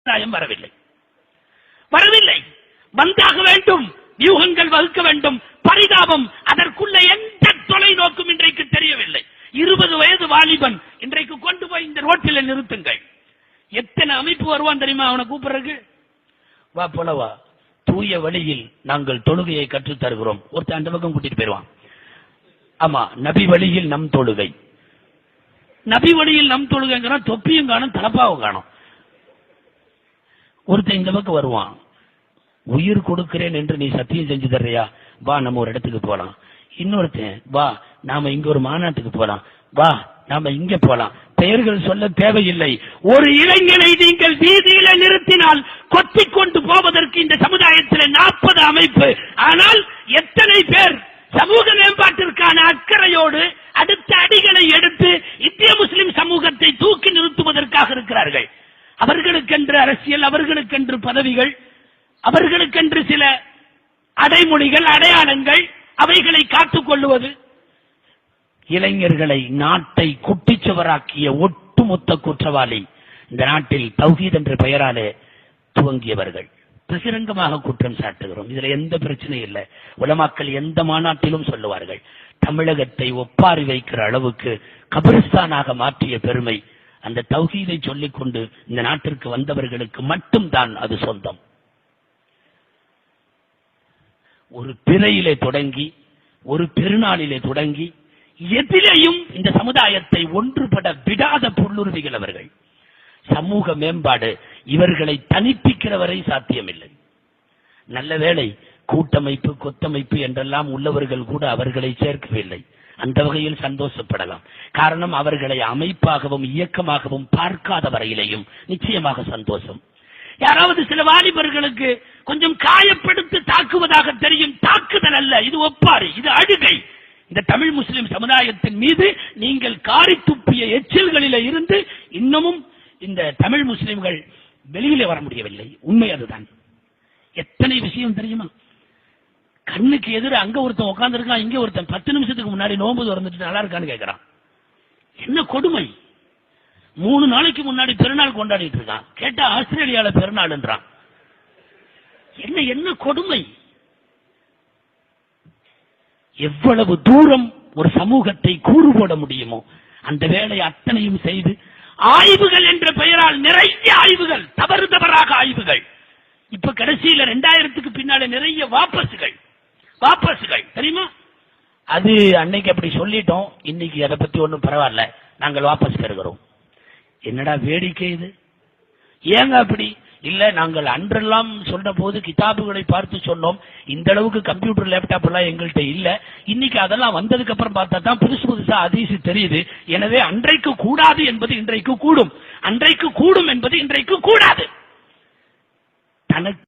வரவில்லை வரவில்லை வந்தாக வேண்டும், வியூகங்கள் வகுக்க வேண்டும். பரிதாபம், அதற்குள்ள எந்த தொலைநோக்கும் இன்றைக்கு தெரியவில்லை. 20 வயது வாலிபன் இன்றைக்கு கொண்டு போய் இந்த ரோட்டில் நிறுத்துங்கள். எத்தனை அமைப்பு வருவான் தெரியுமா அவனை கூப்பிடுறதுக்கு? வா போலவா, தூய வழியில் நாங்கள் தொழுகையை கற்றுத் தருகிறோம். ஒருத்தர் அந்த பக்கம் கூட்டிட்டு போயிருவான். ஆமா, நபி வழியில் நம் தொழுகை. நபி வழியில் நம் தொழுகைங்கிற தொப்பியும் காணும், தலப்பாவும் காணும். ஒருத்தன் இந்த பக்கம் வருவான், உயிர் கொடுக்கிறேன் என்று நீ சத்தியம் செஞ்சு தர்றியா, வா நம்ம ஒரு இடத்துக்கு போலாம். இன்னொருத்தன், வா நாம இங்க ஒரு மாநாட்டுக்கு போலாம், வா நாம இங்க போலாம். பெயர்கள் சொல்ல தேவையில்லை. ஒரு இளைஞனை நீங்கள் வீதியில நிறுத்தினால் கொத்தி கொண்டு போவதற்கு இந்த சமுதாயத்தில் 40 அமைப்பு. ஆனால் எத்தனை பேர் சமூக மேம்பாட்டிற்கான அக்கறையோடு அடுத்த அடிகளை எடுத்து இந்திய முஸ்லிம் சமூகத்தை தூக்கி நிறுத்துவதற்காக இருக்கிறார்கள்? அவர்களுக்கென்று அரசியல், அவர்களுக்கென்று பதவிகள், அவர்களுக்கென்று சில அடைமொழிகள், அடையாளங்கள், அவைகளை காத்துக் கொள்ளுவது. இளைஞர்களை, நாட்டை குட்டிச்சுவராக்கிய ஒட்டுமொத்த குற்றவாளி இந்த நாட்டில் தௌஹீத் என்ற பெயராலே துவங்கியவர்கள். பகிரங்கமாக குற்றம் சாட்டுகிறோம். இதுல எந்த பிரச்சனையும் இல்லை. உலமாக்கள் எந்த மாநாட்டிலும் சொல்லுவார்கள், தமிழகத்தை ஒப்பாரி வைக்கிற அளவுக்கு கபிரிஸ்தானாக மாற்றிய பெருமை அந்த தௌஹீதை சொல்லிக் கொண்டு இந்த நாட்டிற்கு வந்தவர்களுக்கு மட்டும்தான் அது சொந்தம். ஒரு பிறையிலே தொடங்கி, ஒரு பெருநாளிலே தொடங்கி, எதிலையும் இந்த சமுதாயத்தை ஒன்றுபட விடாத புல்லுருவிகள் அவர்கள். சமூக மேம்பாடு இவர்களை தனிப்பிக்கிற வரை சாத்தியமில்லை. நல்ல வேளை கூட்டமைப்பு, கொத்தமைப்பு என்றெல்லாம் உள்ளவர்கள் கூட அவர்களை சேர்க்கவில்லை. அந்த வகையில் சந்தோஷப்படலாம். காரணம், அவர்களை அமைப்பாகவும் இயக்கமாகவும் பார்க்காத வரையிலேயும் நிச்சயமாக சந்தோஷம். யாராவது சில வாலிபர்களுக்கு கொஞ்சம் காயப்படுத்தி தாக்குவதாக தெரியும். தாக்குதல் அல்ல, இது ஒப்பாரி, இது அழுகை. இந்த தமிழ் முஸ்லிம் சமுதாயத்தின் மீது நீங்கள் காரி துப்பிய எச்சில்களில இருந்து இன்னமும் இந்த தமிழ் முஸ்லிம்கள் வெளியிலே வர முடியவில்லை. உண்மை அதுதான். எத்தனை விஷயம் தெரியுமா? கண்ணுக்கு எதிர அங்க ஒருத்தன் உட்கார்ந்து இருக்கான், இங்க ஒருத்தன் 10 நிமிஷத்துக்கு முன்னாடி நோன்பு திறந்துட்டு நல்லா இருக்கான்னு கேட்கிறான். என்ன கொடுமை! 3 நாளைக்கு முன்னாடி பெருநாள் கொண்டாடிட்டு இருக்கான், கேட்டா ஆஸ்திரேலியால பெருநாள்ன்றான். என்ன கொடுமை! எவ்வளவு தூரம் ஒரு சமூகத்தை கூறு போட முடியுமோ அந்த வேலையை அத்தனையும் செய்து, ஆய்வுகள் என்ற பெயரால் நிறைய ஆய்வுகள், தவறாக ஆய்வுகள். இப்ப கடைசியில 2000க்கு பின்னால நிறைய வாபசுகள் தெரியுமா? அது அன்னைக்கு அப்படி சொல்லிட்டோம், இன்னைக்கு அதை பத்தி ஒன்னும் பரவாயில்ல, நாங்கள் வாபஸ் பெறுகிறோம். என்னடா வேடிக்கை இது! ஏங்க அப்படி? இல்ல, நாங்கள் அன்றெல்லாம் சொன்ன போது கிதாபுகளை பார்த்து சொன்னோம், இந்த அளவுக்கு கம்ப்யூட்டர் லேப்டாப் எல்லாம் எங்கள்கிட்ட இல்ல. இன்னைக்கு அதெல்லாம் வந்ததுக்கு அப்புறம் பார்த்தா தான் புதுசா ஹதீஸ் தெரியுது. எனவே அன்றைக்கு கூடாது என்பது இன்றைக்கு கூடும், அன்றைக்கு கூடும் என்பது இன்றைக்கு கூடாது. தனக்கு